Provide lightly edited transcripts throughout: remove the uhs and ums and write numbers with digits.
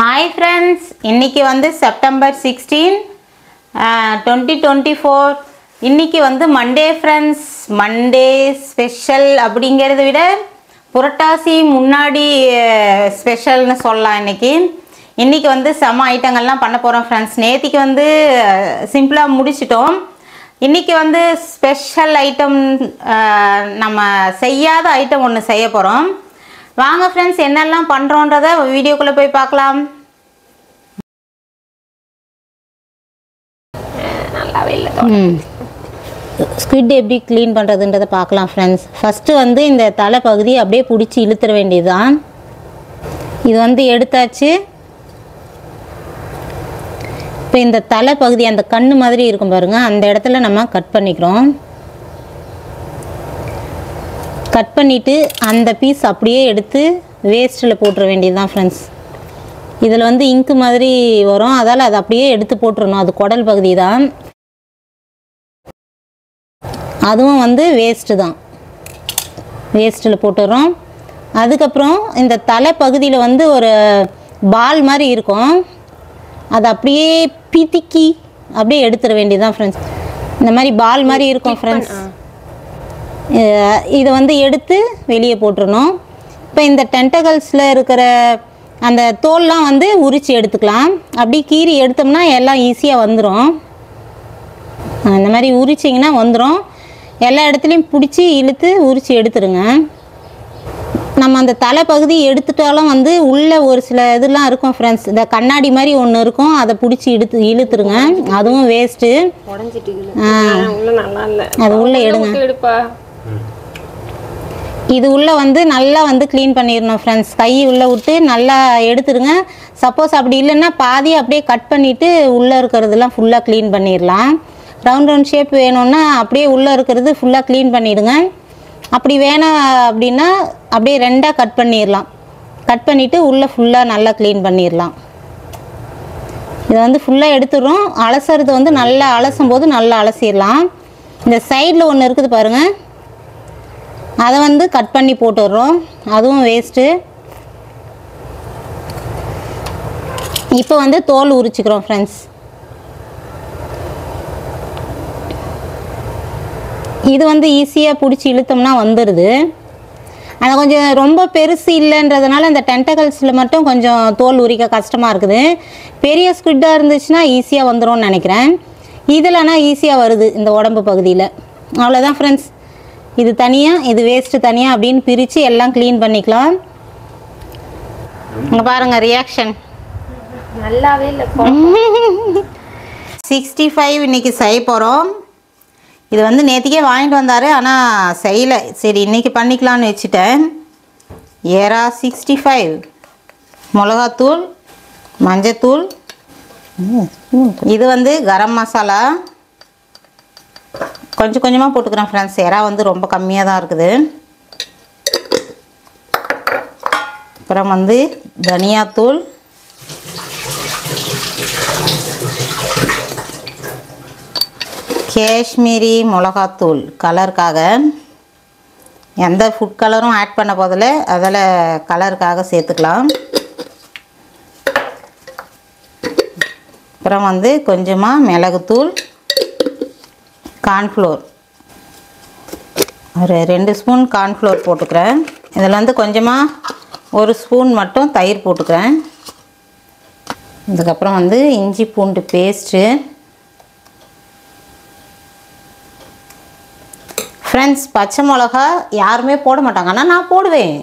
Hi friends, இன்னைக்கு வந்து September 16, 2024. இன்னைக்கு வந்து Monday friends, Monday special அப்படிங்கறத விட புரட்டாசி முன்னாடி ஸ்பெஷல்னு சொல்லலாம் இன்னைக்கு. இன்னைக்கு வந்து சம ஐட்டங்கள்லாம் பண்ண போறோம் friends. நேத்திக்கு வந்து சிம்பிளா முடிச்சிட்டோம். இன்னைக்கு வந்து ஸ்பெஷல் ஐட்டம் நம்ம செய்யாத ஐட்டம் ஒன்னு செய்ய போறோம். வாங்க फ्रेंड्स என்னெல்லாம் பண்றோம்ன்றத வீடியோக்குள்ள போய் பார்க்கலாம். நல்லாவே இல்ல ஸ்குவிட் எப்படி க்ளீன் பண்றதுன்றத பார்க்கலாம் फ्रेंड्स. ஃபர்ஸ்ட் வந்து இந்த தலை பகுதி அப்படியே புடிச்சு இழுத்துற வேண்டியதுதான். இது வந்து எடுத்தாச்சு. இப்போ இந்த தலை பகுதி அந்த கண்ணு மாதிரி இருக்கும் பாருங்க, அந்த இடத்துல நம்ம கட் பண்ணிக்கிறோம். கட் பண்ணிட்டு அந்த பீஸ் அப்படியே எடுத்து வேஸ்ட்டில் போட்டுற வேண்டியதுதான் ஃப்ரெண்ட்ஸ். இதில் வந்து இங்கு மாதிரி வரும், அதால் அதை அப்படியே எடுத்து போட்டுருணும். அது குடல் பகுதி தான், அதுவும் வந்து வேஸ்ட்டு தான். வேஸ்ட்டில் போட்டுறோம். அதுக்கப்புறம் இந்த தலை பகுதியில் வந்து ஒரு பால் மாதிரி இருக்கும், அதை அப்படியே பிதிக்கி அப்படியே எடுத்துட வேண்டியதுதான் ஃப்ரெண்ட்ஸ். இந்த மாதிரி பால் மாதிரி இருக்கும் ஃப்ரெண்ட்ஸ். இதை வந்து எடுத்து வெளியே போட்டுருணும். இப்போ இந்த டென்டகல்ஸில் இருக்கிற அந்த தோல்லாம் வந்து உரித்து எடுத்துக்கலாம். அப்படி கீறி எடுத்தோம்னா எல்லாம் ஈஸியாக வந்துடும். இந்த மாதிரி உரிச்சிங்கன்னா வந்துடும். எல்லா இடத்துலையும் பிடிச்சி இழுத்து உரித்து எடுத்துருங்க. நம்ம அந்த தலை பகுதி எடுத்துட்டாலும் வந்து உள்ளே ஒரு சில இதெல்லாம் இருக்கும் ஃப்ரெண்ட்ஸ். இந்த கண்ணாடி மாதிரி ஒன்று இருக்கும், அதை பிடிச்சி இழுத்துருங்க. அதுவும் வேஸ்ட்டு. அது உள்ளே எடுங்க. இது உள்ளே வந்து நல்லா வந்து க்ளீன் பண்ணிடணும் ஃப்ரெண்ட்ஸ். கை உள்ளே விட்டு நல்லா எடுத்துருங்க. சப்போஸ் அப்படி இல்லைன்னா பாதி அப்படியே கட் பண்ணிவிட்டு உள்ளே இருக்கிறதுலாம் ஃபுல்லாக க்ளீன் பண்ணிடலாம். ரவுண்ட் ஷேப் வேணும்னா அப்படியே உள்ளே இருக்கிறது ஃபுல்லாக க்ளீன் பண்ணிவிடுங்க. அப்படி வேணாம் அப்படின்னா அப்படியே ரெண்டாக கட் பண்ணிடலாம். கட் பண்ணிவிட்டு உள்ளே ஃபுல்லாக நல்லா க்ளீன் பண்ணிடலாம். இதை வந்து ஃபுல்லாக எடுத்துடுறோம். அலசுறது வந்து நல்லா அலசும் போது நல்லா அலசிடலாம். இந்த சைடில் ஒன்று இருக்குது பாருங்கள், அதை வந்து கட் பண்ணி போட்டுடுறோம். அதுவும் வேஸ்ட்டு. இப்போ வந்து தோல் உரிச்சுக்கிறோம் ஃப்ரெண்ட்ஸ். இது வந்து ஈஸியாக பிடிச்சி இழுத்தோம்னா வந்துடுது. அது கொஞ்சம் ரொம்ப பெருசு இல்லைன்றதுனால இந்த டென்டகல்ஸில் மட்டும் கொஞ்சம் தோல் உரிக்க கஷ்டமாக இருக்குது. பெரிய ஸ்குவிட்டாக இருந்துச்சுன்னா ஈஸியாக வந்துடும்னு நினைக்கிறேன். இதில்னா ஈஸியாக வருது இந்த உடம்பு பகுதியில். அவ்வளோதான் ஃப்ரெண்ட்ஸ். இது தனியாக, இது வேஸ்ட்டு தனியாக அப்படின்னு பிரித்து எல்லாம் க்ளீன் பண்ணிக்கலாம். இங்கே பாருங்கள் ரியாக்ஷன் நல்லாவே இல்லை. 65 இன்றைக்கி செய்ய போகிறோம். இது வந்து நேற்றுக்கே வாங்கிட்டு வந்தார், ஆனால் செய்யலை. சரி இன்றைக்கி பண்ணிக்கலான்னு வச்சுட்டேன். ஏரா 65, மிளகாத்தூள், மஞ்சத்தூள், இது வந்து கரம் மசாலா கொஞ்சம் கொஞ்சமாக போட்டுக்கிறேன் ஃப்ரெண்ட்ஸ். எறா வந்து ரொம்ப கம்மியாக தான் இருக்குது. அப்புறம் வந்து தனியாத்தூள், காஷ்மீரி மிளகாத்தூள் கலருக்காக. எந்த ஃபுட் கலரும் ஆட் பண்ண போதில், அதில் கலருக்காக சேர்த்துக்கலாம். அப்புறம் வந்து கொஞ்சமாக மிளகுத்தூள், கார்ன்ஃப்ளோர், ஒரு 2 ஸ்பூன் கார்ன்ஃப்ளோர் போட்டுக்கிறேன். இதில் வந்து கொஞ்சமாக 1 ஸ்பூன் மட்டும் தயிர் போட்டுக்கிறேன். இதுக்கப்புறம் வந்து இஞ்சி பூண்டு பேஸ்ட்டு. ஃப்ரெண்ட்ஸ் பச்சை மிளகா யாருமே போட மாட்டாங்க, ஆனால் நான் போடுவேன்.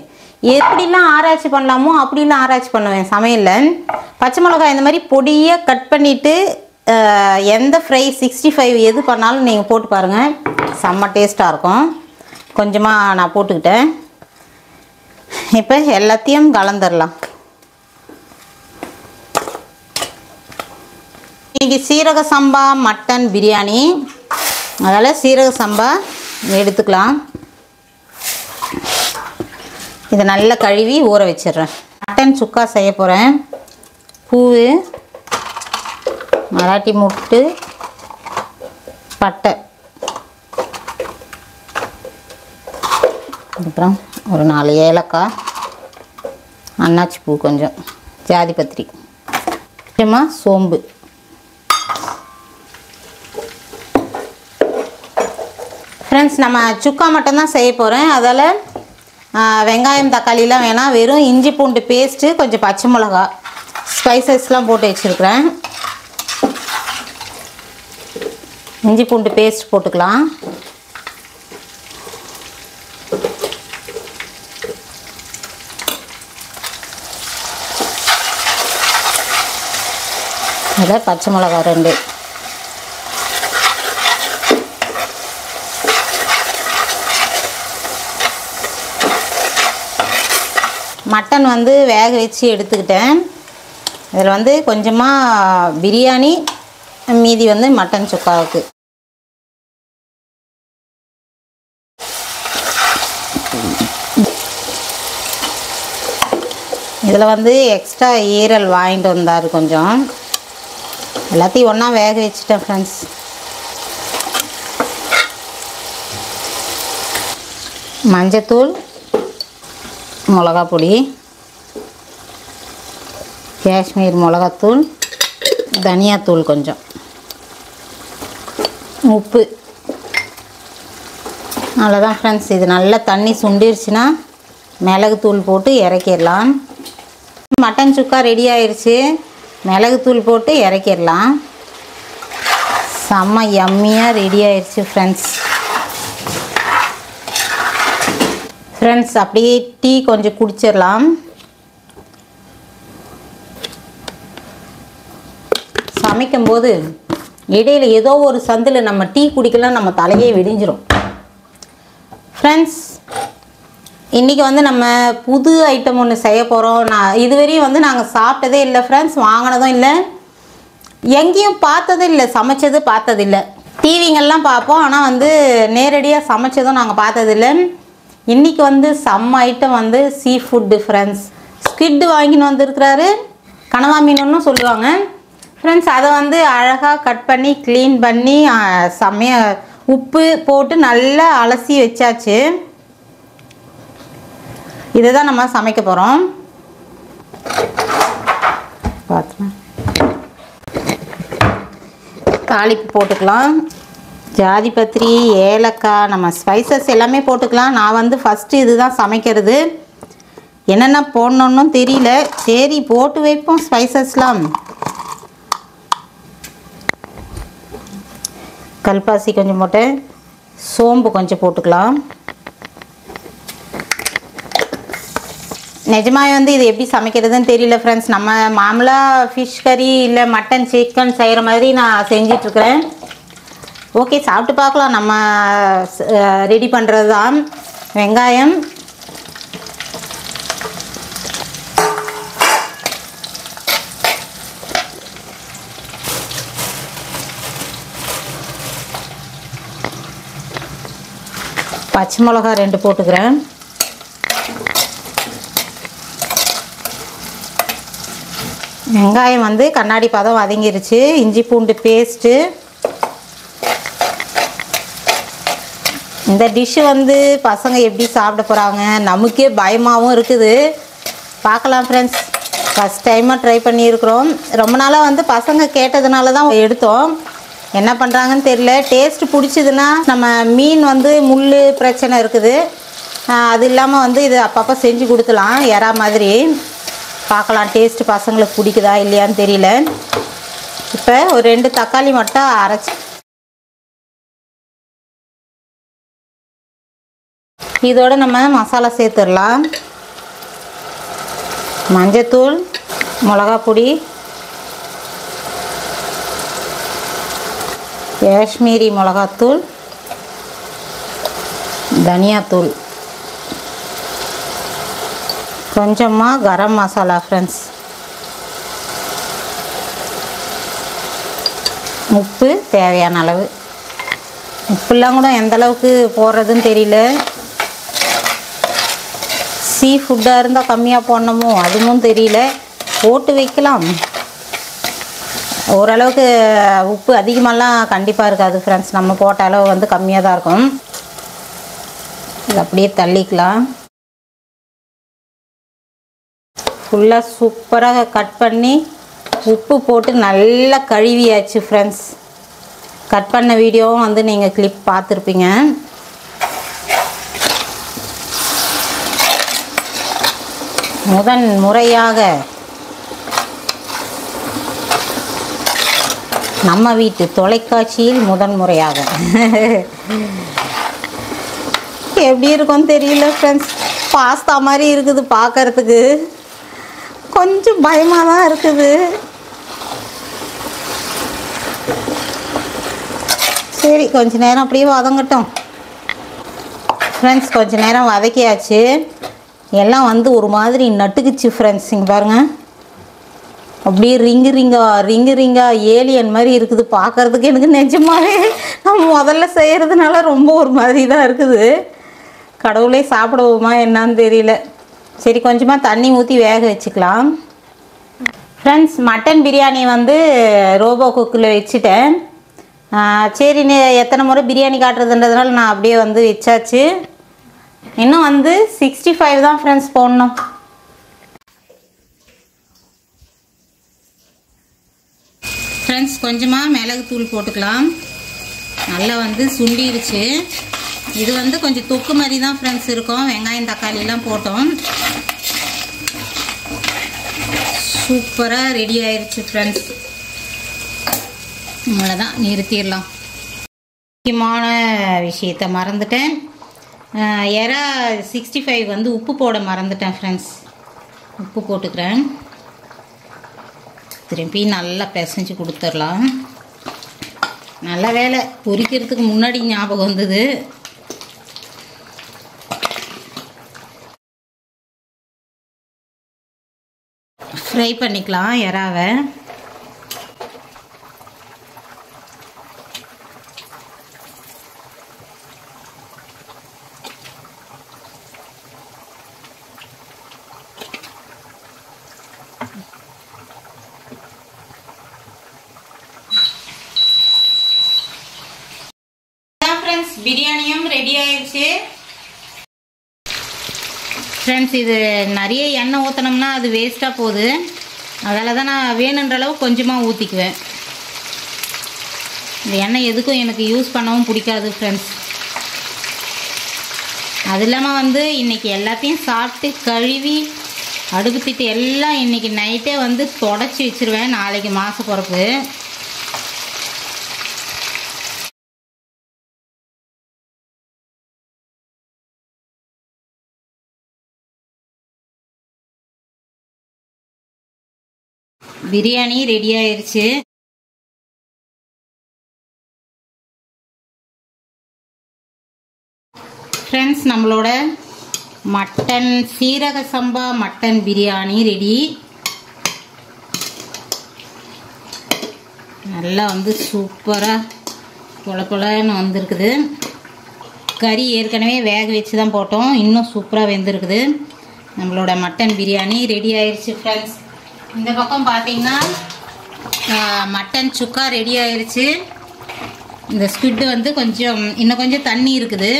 எப்படிலாம் ஆராய்ச்சி பண்ணலாமோ அப்படிலாம் ஆராய்ச்சி பண்ணுவேன் சமையலில். பச்சை மிளகா இந்த மாதிரி பொடியை கட் பண்ணிவிட்டு எந்த ஃப்ரை 65 எது பண்ணாலும் நீங்கள் போட்டு பாருங்கள், செம்ம டேஸ்ட்டாக இருக்கும். கொஞ்சமாக நான் போட்டுக்கிட்டேன். இப்போ எல்லாத்தையும் கலந்துடலாம். இன்றைக்கி சீரக சம்பா மட்டன் பிரியாணி, அதனால் சீரக சம்பா எடுத்துக்கலாம். இதை நல்லா கழுவி ஊற வச்சிடுறேன். மட்டன் சுக்கா செய்ய போகிறேன். பூ, மராட்டி முட்டு, பட்டை, அப்புறம் ஒரு 4 ஏலக்காய், அன்னாச்சி பூ, கொஞ்சம் ஜாதி பத்திரி, கொஞ்சமாக சோம்பு. ஃப்ரெண்ட்ஸ், நம்ம சுக்கா மட்டும்தான் செய்ய போகிறேன். அதால் வெங்காயம் தக்காளிலாம் வேணாம். வெறும் இஞ்சி பூண்டு பேஸ்ட்டு, கொஞ்சம் பச்சை மிளகா, ஸ்பைசஸ்லாம் போட்டு வச்சுருக்கிறேன். இஞ்சி பூண்டு பேஸ்ட் போட்டுக்கலாம். அதில் பச்சை மிளகா 2. மட்டன் வந்து வேக வச்சு எடுத்துக்கிட்டேன். இதில் வந்து கொஞ்சமாக பிரியாணி, மீதி வந்து மட்டன் சுக்காவுக்கு. இதில் வந்து எக்ஸ்ட்ரா ஈரல் வாங்கிட்டு வந்தார் கொஞ்சம். எல்லாத்தையும் ஒன்றா வேக வச்சுட்டேன் ஃப்ரெண்ட்ஸ். மஞ்சத்தூள், மிளகாப் பொடி, காஷ்மீர் மிளகாத்தூள், தனியாத்தூள் கொஞ்சம், உப்பு. அவ்வளோதான் ஃப்ரெண்ட்ஸ். இது நல்லா தண்ணி சுண்டிருச்சுன்னா மிளகுத்தூள் போட்டு இறக்கிடலாம். மட்டன் சுக்கா ரெடி ஆயிடுச்சு. மிளகுத்தூள் போட்டு இறக்கிடலாம். செம்ம யம்மியாக ரெடி ஆயிடுச்சு ஃப்ரெண்ட்ஸ். ஃப்ரெண்ட்ஸ், அப்படியே டீ கொஞ்சம் குடிச்சிடலாம். சமைக்கும்போது இடையில் ஏதோ ஒரு சந்தில் நம்ம டீ குடிக்கலாம், நம்ம தலையே விடிஞ்சிரும். ஃப்ரெண்ட்ஸ், இன்றைக்கி வந்து நம்ம புது ஐட்டம் ஒன்று செய்ய போகிறோம். நான் இதுவரையும் வந்து நாங்கள் சாப்பிட்டதே இல்லை ஃப்ரெண்ட்ஸ், வாங்கினதும் இல்லை, எங்கேயும் பார்த்ததும் இல்லை, சமைச்சது பார்த்ததில்லை. டிவிங்கெல்லாம் பார்ப்போம், ஆனால் வந்து நேரடியாக சமைச்சதும் நாங்கள் பார்த்ததில்லை. இன்றைக்கி வந்து செம்ம ஐட்டம் வந்து சீ ஃபுட்டு ஃப்ரெண்ட்ஸ். ஸ்கிட்டு வாங்கின்னு வந்துருக்கிறாரு, கனவா மீனுன்னு சொல்லுவாங்க ஃப்ரெண்ட்ஸ். அதை வந்து அழகாக கட் பண்ணி க்ளீன் பண்ணி செம்மையாக உப்பு போட்டு நல்லா அலசி வச்சாச்சு. இதை தான் நம்ம சமைக்க போகிறோம். பார்த்துக்கலாம். தாளிப்பு போட்டுக்கலாம். ஜாதிபத்திரி, ஏலக்காய், நம்ம ஸ்பைசஸ் எல்லாமே போட்டுக்கலாம். நான் வந்து ஃபஸ்ட்டு இது தான் சமைக்கிறது, என்னென்ன போடணுன்னு தெரியல. சரி போட்டு வைப்போம் ஸ்பைசஸ்லாம். கல்பாசி கொஞ்சம் போட்டேன், சோம்பு கொஞ்சம் போட்டுக்கலாம். நிஜமாக வந்து இது எப்படி சமைக்கிறதுன்னு தெரியல ஃப்ரெண்ட்ஸ். நம்ம மாமூலாக ஃபிஷ் கறி இல்லை மட்டன் சிக்கன் செய்கிற மாதிரி நான் செஞ்சிட்ருக்கிறேன். ஓகே, சாப்பிட்டு பார்க்கலாம். நம்ம ரெடி பண்ணுறது தான். வெங்காயம், பச்சை மிளகா 2 போட்டுக்கிறேன். வெங்காயம் வந்து கண்ணாடி பதம் வதங்கிருச்சு. இஞ்சி பூண்டு பேஸ்ட்டு. இந்த டிஷ்ஷு வந்து பசங்க எப்படி சாப்பிட போகிறாங்க, நமக்கே பயமாகவும் இருக்குது. பார்க்கலாம் ஃப்ரெண்ட்ஸ். ஃபஸ்ட் டைமாக ட்ரை பண்ணியிருக்கிறோம். ரொம்ப நாளாக வந்து பசங்க கேட்டதுனால தான் எடுத்தோம். என்ன பண்ணுறாங்கன்னு தெரியல. டேஸ்ட்டு பிடிச்சதுன்னா, நம்ம மீன் வந்து முள் பிரச்சனை இருக்குது, அது இல்லாமல் வந்து இது அப்பப்போ செஞ்சு கொடுத்துலாம் எறா மாதிரி. பார்க்கலாம் டேஸ்ட்டு பசங்களுக்கு பிடிக்குதா இல்லையான்னு தெரியல. இப்போ ஒரு 2 தக்காளி மட்டும் அரைச்சி இதோட நம்ம மசாலா சேர்த்துடலாம். மஞ்சத்தூள், மிளகாப் பொடி, காஷ்மீரி மிளகாத்தூள், தனியாத்தூள், கொஞ்சமாக கரம் மசாலா ஃப்ரெண்ட்ஸ், உப்பு தேவையான அளவு. உப்புலாம் கூட எந்த அளவுக்கு போடுறதுன்னு தெரியல. சீ ஃபுட்டாக இருந்தால் கம்மியாக போடணுமோ அதுவும் தெரியல. போட்டு வைக்கலாம். ஓரளவுக்கு உப்பு அதிகமாகலாம் கண்டிப்பாக இருக்காது ஃப்ரெண்ட்ஸ். நம்ம போட்ட அளவு வந்து கம்மியாக தான் இருக்கும். இது அப்படியே தள்ளிக்கலாம். ஃபுல்லாக சூப்பராக கட் பண்ணி உப்பு போட்டு நல்லா கழுவியாச்சு ஃப்ரெண்ட்ஸ். கட் பண்ண வீடியோவும் வந்து நீங்கள் கிளிப் பார்த்துருப்பீங்க. முதன் முறையாக நம்ம வீட்டு தொலைக்காட்சியில் முதன் முறையாக எப்படி இருக்கும்னு தெரியல ஃப்ரெண்ட்ஸ். பாஸ்தா மாதிரி இருக்குது பார்க்கறதுக்கு, கொஞ்சம் பயமாக தான் இருக்குது. சரி, கொஞ்ச நேரம் அப்படியே வதங்கட்டும் ஃப்ரெண்ட்ஸ். கொஞ்ச நேரம் வதக்கியாச்சு. எல்லாம் வந்து ஒரு மாதிரி நட்டுக்குச்சு ஃப்ரெண்ட்ஸ். இங்கே பாருங்கள், அப்படியே ரிங்கு ரிங்கா ஏலியன் மாதிரி இருக்குது பார்க்குறதுக்கு. எனக்கு நிஜமாவே நம்ம முதல்ல செய்கிறதுனால ரொம்ப ஒரு மாதிரி தான் இருக்குது. கடவுளே சாப்பிடுவோமா என்னான்னு தெரியல. சரி, கொஞ்சமாக தண்ணி ஊற்றி வேக வச்சுக்கலாம் ஃப்ரெண்ட்ஸ். மட்டன் பிரியாணி வந்து ரோபோ குக்கில் வச்சுட்டேன். சரி, எத்தனை முறை பிரியாணி காட்டுறதுன்றதுனால நான் அப்படியே வந்து வச்சாச்சு. இன்னும் வந்து 65 தான் ஃப்ரெண்ட்ஸ் போடணும். ஃப்ரெண்ட்ஸ், கொஞ்சமாக மிளகுத்தூள் போட்டுக்கலாம். நல்லா வந்து சுண்டிடுச்சு. இது வந்து கொஞ்சம் தொக்கு மாதிரி தான் ஃப்ரெண்ட்ஸ் இருக்கும். வெங்காயம் தக்காளியெல்லாம் போட்டோம். சூப்பராக ரெடி ஆயிடுச்சு ஃப்ரெண்ட்ஸ். இவ்வளோதான், நிறுத்திடலாம். முக்கியமான விஷயத்தை மறந்துட்டேன். எறா 65 வந்து உப்பு போட மறந்துட்டேன் ஃப்ரெண்ட்ஸ். உப்பு போட்டுக்கிறேன். திருப்பி நல்லா பிசைஞ்சு கொடுத்துடலாம். நல்ல வேலை, பொரிக்கிறதுக்கு முன்னாடி ஞாபகம் வந்தது. ஃப்ரை பண்ணிக்கலாம் எறாவை. பிரியாணியும் ரெடி ஆயிடுச்சு ஃப்ரெண்ட்ஸ். இது நிறைய எண்ணெய் ஊற்றினோம்னா அது வேஸ்ட்டாக போகுது. அதில் தான் நான் வேணுன்ற அளவு கொஞ்சமாக ஊற்றிக்குவேன். இந்த எண்ணெய் எதுக்கும் எனக்கு யூஸ் பண்ணவும் பிடிக்காது ஃப்ரெண்ட்ஸ். அது இல்லாமல் வந்து இன்றைக்கி எல்லாத்தையும் சாப்பிட்டு கழுவி அடுப்புத்திட்டு எல்லாம் இன்றைக்கி நைட்டே வந்து தொடச்சி வச்சுருவேன். நாளைக்கு மாத பிறப்பு. பிரியாணி ரெடி ஆயிடுச்சு. ஃப்ரெண்ட்ஸ், நம்மளோட மட்டன் சீரக சம்பா மட்டன் பிரியாணி ரெடி. நல்லா வந்து சூப்பராக பொல வந்திருக்குது. கறி ஏற்கனவே வேக வச்சு தான் போட்டோம். இன்னும் சூப்பராக வெந்திருக்குது. நம்மளோட மட்டன் பிரியாணி ரெடி ஆயிடுச்சு ஃப்ரெண்ட்ஸ். இந்த பக்கம் பார்த்தீங்கன்னா மட்டன் சுக்கா ரெடி ஆயிடுச்சு. இந்த ஸ்குவிட் வந்து இன்னும் கொஞ்சம் தண்ணி இருக்குது.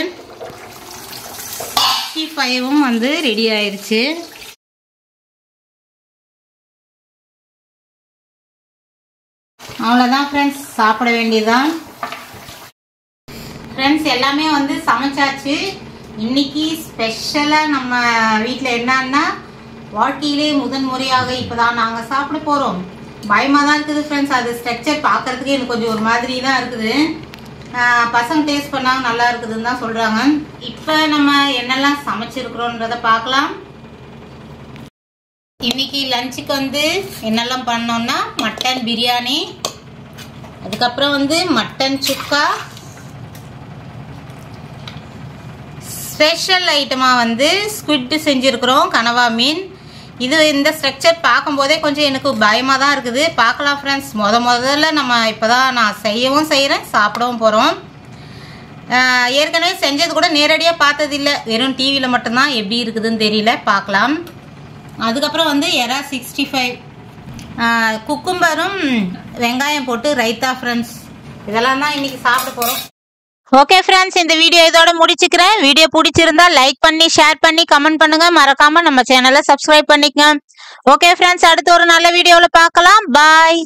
65ம் வந்து ரெடி ஆயிடுச்சு. அவ்வளோதான் ஃப்ரெண்ட்ஸ், சாப்பிட வேண்டியதுதான் ஃப்ரெண்ட்ஸ். எல்லாமே வந்து சமைச்சாச்சு. இன்னைக்கு ஸ்பெஷலாக நம்ம வீட்டில் என்னன்னா, வாழ்க்கையிலே முதன் முறையாக இப்போதான் நாங்கள் சாப்பிட போகிறோம். பயமாக தான் இருக்குது ஃப்ரெண்ட்ஸ். அது ஸ்ட்ரக்சர் பார்க்குறதுக்கு எனக்கு கொஞ்சம் ஒரு மாதிரி தான் இருக்குது. பசங்க டேஸ்ட் பண்ணாங்க, நல்லா இருக்குதுன்னு தான் சொல்கிறாங்க. இப்போ நம்ம என்னெல்லாம் சமைச்சிருக்கிறோன்றதை பார்க்கலாம். இன்னைக்கு லஞ்சுக்கு வந்து என்னெல்லாம் பண்ணோம்னா, மட்டன் பிரியாணி, அதுக்கப்புறம் வந்து மட்டன் சுக்கா, ஸ்பெஷல் ஐட்டமாக வந்து ஸ்குவிட் செஞ்சுருக்குறோம், கனவா மீன். இந்த ஸ்ட்ரக்சர் பார்க்கும்போதே கொஞ்சம் எனக்கு பயமாக தான் இருக்குது. பார்க்கலாம் ஃப்ரெண்ட்ஸ். முதல்ல நம்ம இப்போ தான் நான் செய்யவும் செய்கிறேன், சாப்பிடவும் போகிறோம். ஏற்கனவே செஞ்சது கூட நேரடியாக பார்த்ததில்லை, வெறும் டிவியில் மட்டும்தான். எப்படி இருக்குதுன்னு தெரியல, பார்க்கலாம். அதுக்கப்புறம் வந்து எறா 65, குக்கும்பரும் வெங்காயம் போட்டு ரைத்தா ஃப்ரெண்ட்ஸ். இதெல்லாம் தான் இன்றைக்கி சாப்பிட போகிறோம். ஓகே ஃப்ரெண்ட்ஸ், இந்த வீடியோ இதோட முடிச்சுக்கிறேன். வீடியோ பிடிச்சிருந்தா லைக் பண்ணி ஷேர் பண்ணி கமெண்ட் பண்ணுங்க. மறக்காம நம்ம சேனலை சப்ஸ்கிரைப் பண்ணிக்கங்க. ஓகே ஃப்ரெண்ட்ஸ், அடுத்து ஒரு நல்ல வீடியோவில் பார்க்கலாம். பாய்.